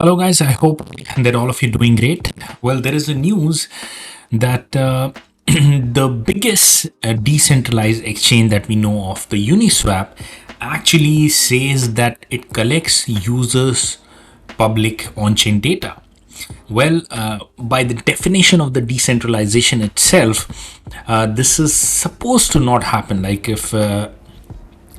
Hello, guys. I hope that all of you doing great. Well, there is a news that the biggest decentralized exchange that we know of, the Uniswap, actually says that it collects users' public on-chain data. Well, by the definition of the decentralization itself, this is supposed to not happen. Like if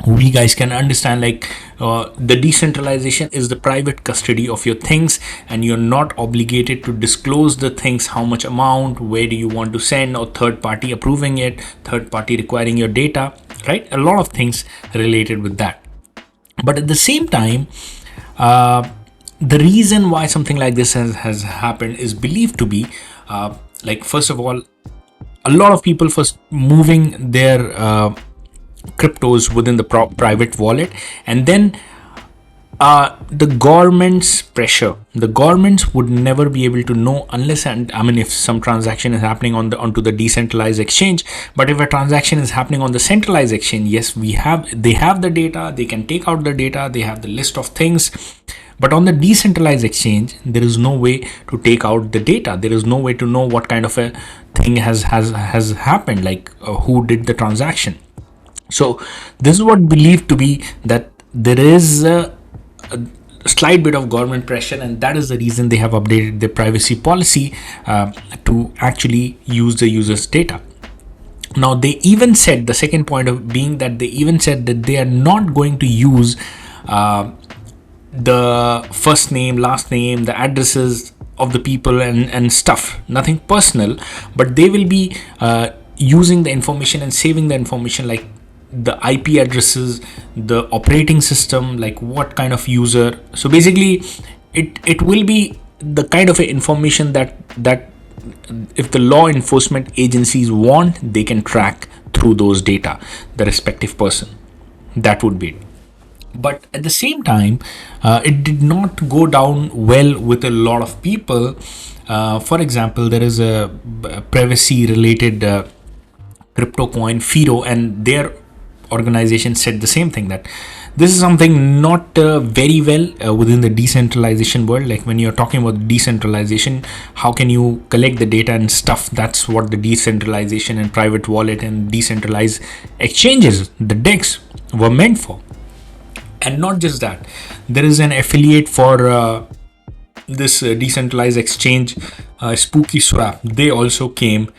we guys can understand, like the decentralization is the private custody of your things, and you're not obligated to disclose the things, how much amount, where do you want to send, or third party approving it, third party requiring your data, right? A lot of things related with that. But at the same time, the reason why something like this has happened is believed to be like, first of all, a lot of people first moving their cryptos within the private wallet, and then the government's pressure. The governments would never be able to know unless, and I mean, if some transaction is happening onto the decentralized exchange. But if a transaction is happening on the centralized exchange, yes, they have the data, they can take out the data, they have the list of things. But on the decentralized exchange, there is no way to take out the data. There is no way to know what kind of a thing has happened, like who did the transaction. So this is what believed to be that there is a slight bit of government pressure, and that is the reason they have updated their privacy policy to actually use the user's data. Now, they even said, the second point of being that they even said that they are not going to use the first name, last name, the addresses of the people and stuff, nothing personal, but they will be using the information and saving the information, like the IP addresses, the operating system, like what kind of user. So basically, it will be the kind of information that if the law enforcement agencies want, they can track through those data, the respective person. That would be it. But at the same time, it did not go down well with a lot of people. For example, there is a privacy related crypto coin Firo, and their organization said the same thing, that this is something not very well within the decentralization world. Like when you're talking about decentralization, how can you collect the data and stuff? That's what the decentralization and private wallet and decentralized exchanges, the DEX, were meant for. And not just that, there is an affiliate for this decentralized exchange, Spooky Swap. They also came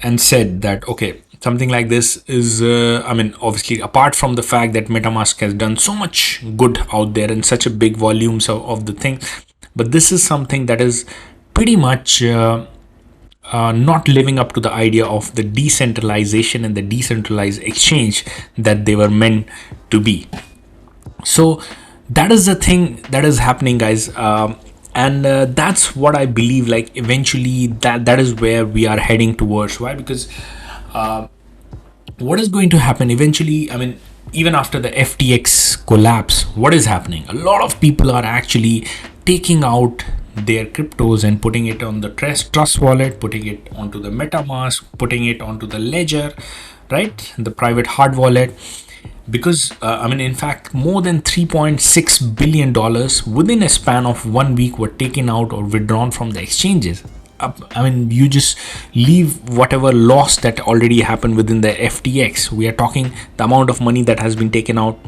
and said that, okay, something like this is, obviously, apart from the fact that MetaMask has done so much good out there in such a big volumes of the thing, but this is something that is pretty much not living up to the idea of the decentralization and the decentralized exchange that they were meant to be. So that is the thing that is happening, guys. And that's what I believe, like eventually that is where we are heading towards. Why? Because what is going to happen eventually, I mean, even after the FTX collapse, what is happening? A lot of people are actually taking out their cryptos and putting it on the Trust wallet, putting it onto the MetaMask, putting it onto the Ledger, right? The private hard wallet. Because in fact, more than $3.6 billion within a span of 1 week were taken out or withdrawn from the exchanges. You just leave whatever loss that already happened within the FTX. We are talking the amount of money that has been taken out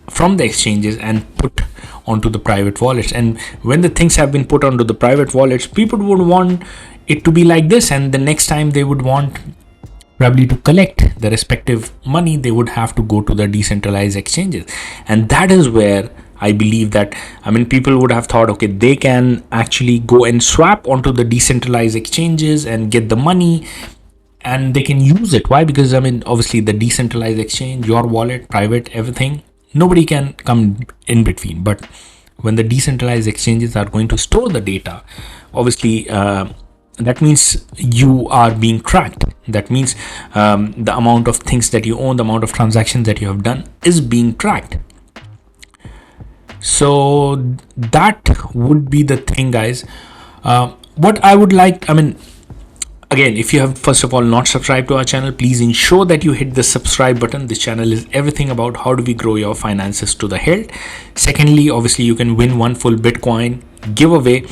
from the exchanges and put onto the private wallets. And when the things have been put onto the private wallets, people would want it to be like this, and the next time they would want probably to collect the respective money, they would have to go to the decentralized exchanges. And that is where I believe that, people would have thought, okay, they can actually go and swap onto the decentralized exchanges and get the money, and they can use it. Why? Because obviously the decentralized exchange, your wallet, private, everything, nobody can come in between. But when the decentralized exchanges are going to store the data, obviously that means you are being tracked. That means the amount of things that you own, the amount of transactions that you have done is being tracked. So that would be the thing, guys. What I would like, again, if you have first of all not subscribed to our channel, please ensure that you hit the subscribe button. This channel is everything about how do we grow your finances to the hilt. Secondly, obviously, you can win one full Bitcoin giveaway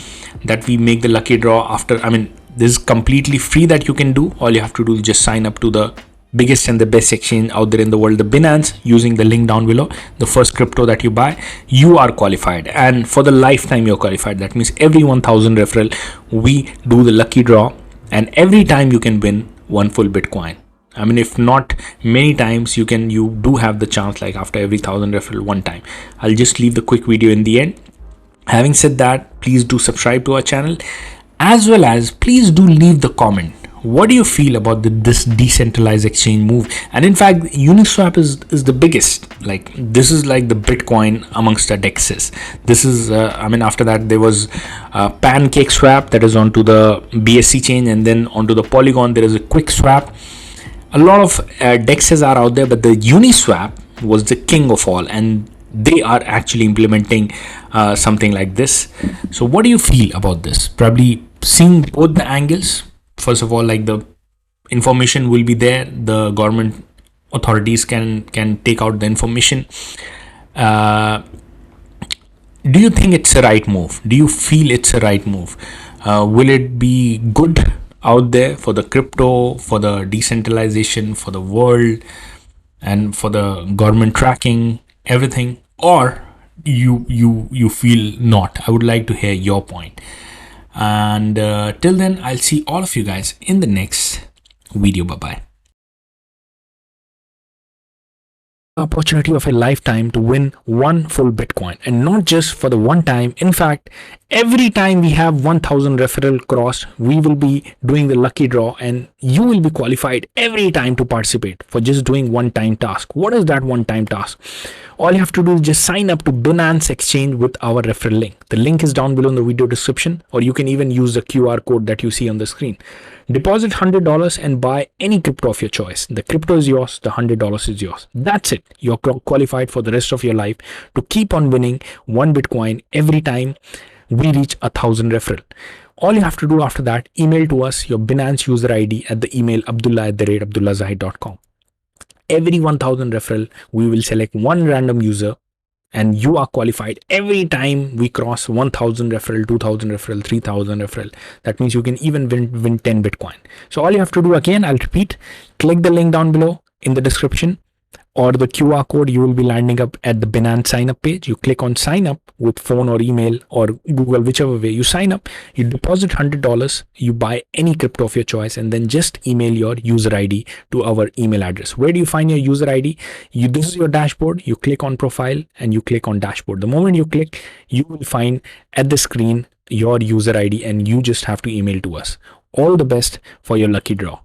that we make the lucky draw after. I mean, this is completely free that you can do. All you have to do is just sign up to the biggest and the best exchange out there in the world, the Binance, using the link down below. The first crypto that you buy, you are qualified, and for the lifetime you're qualified. That means every 1000 referral we do the lucky draw, and every time you can win one full Bitcoin. I mean, if not many times, you do have the chance, like after every 1000 referral one time. I'll just leave the quick video in the end. Having said that, please do subscribe to our channel, as well as please do leave the comment. What do you feel about this decentralized exchange move? And in fact, Uniswap is the biggest. Like, this is like the Bitcoin amongst the dexes. This is I mean, after that there was Pancake Swap that is onto the BSC chain, and then onto the Polygon there is a Quick Swap. A lot of dexes are out there, but the Uniswap was the king of all, and they are actually implementing something like this. So what do you feel about this? Probably seeing both the angles. First of all, like, the information will be there, the government authorities can take out the information. Do you think it's a right move? Do you feel it's a right move? Will it be good out there for the crypto, for the decentralization, for the world, and for the government tracking everything? Or you feel not? I would like to hear your point. And till then, I'll see all of you guys in the next video. Bye bye. Opportunity of a lifetime to win one full Bitcoin, and not just for the one time. In fact, every time we have 1000 referral crossed, we will be doing the lucky draw, and you will be qualified every time to participate for just doing one time task. What is that one time task? All you have to do is just sign up to Binance Exchange with our referral link. The link is down below in the video description, or you can even use the QR code that you see on the screen. Deposit $100 and buy any crypto of your choice. The crypto is yours, the $100 is yours. That's it. You're qualified for the rest of your life to keep on winning one Bitcoin every time we reach 1000 referral. All you have to do after that, email to us your Binance user ID at the email abdullah@abdullahzahid.com. Every 1000 referral, we will select one random user, and you are qualified every time we cross 1000 referral, 2000 referral, 3000 referral. That means you can even win 10 Bitcoin. So all you have to do, again, I'll repeat, click the link down below in the description, or the QR code. You will be landing up at the Binance sign up page. You click on sign up with phone or email or Google, whichever way you sign up. You deposit $100, you buy any crypto of your choice, and then just email your user ID to our email address. Where do you find your user ID? This is your dashboard. You click on profile and you click on dashboard. The moment you click, you will find at the screen your user ID, and you just have to email to us. All the best for your lucky draw.